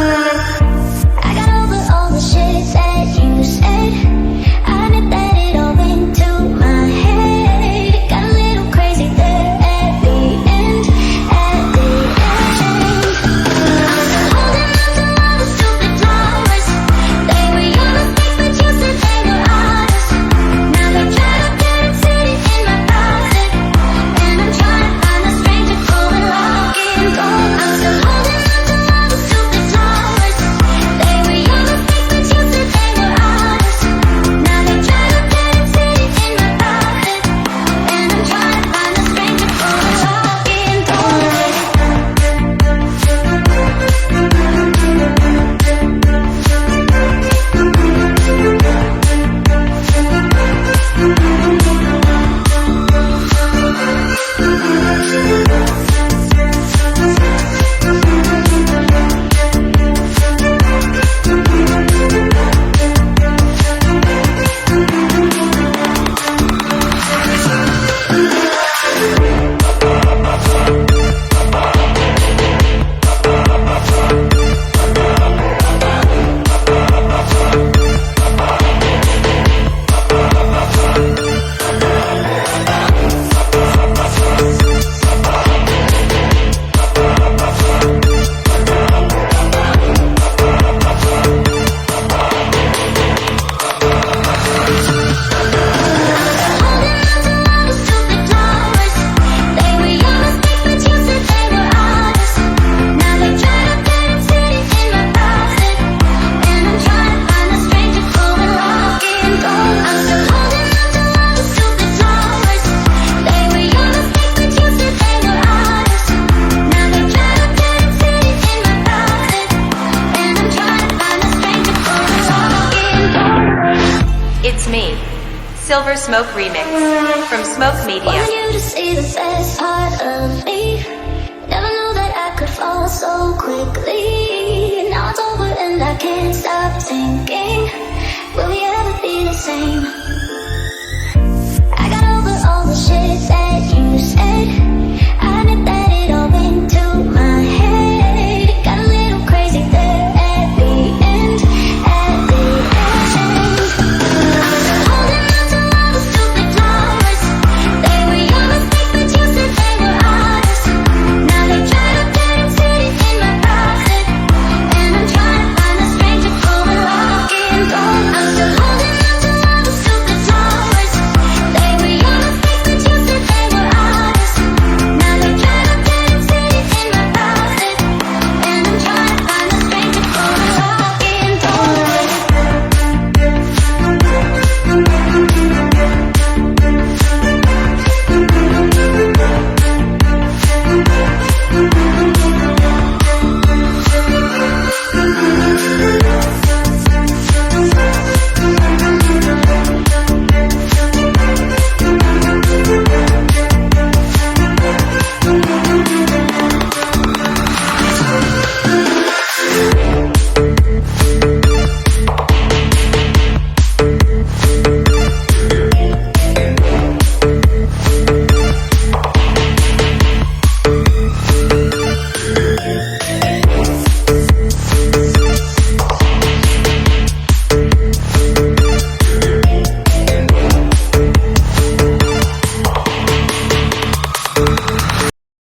I got over all the shit that you said. I admit that it all went to my head. It got a little crazy there at the end. At the end, holding on to all the stupid flowers. They were your mistake, but you said they were ours. Now they're trying to get it sitting in my closet, and I'm trying to find a stranger to go and lock it door. I'm still holding on to all the stupid flowers. They were your mistake, but you said they were ours. Now they're trying to get it sitting in my closet, and I'm trying to find a stranger to go and lock it door. It's me, Silver Smoke Remix, from Smoke Media. Wanted you to see the best part of me. Never knew that I could fall so quickly. Now it's over and I can't stop thinking, will we ever be the same?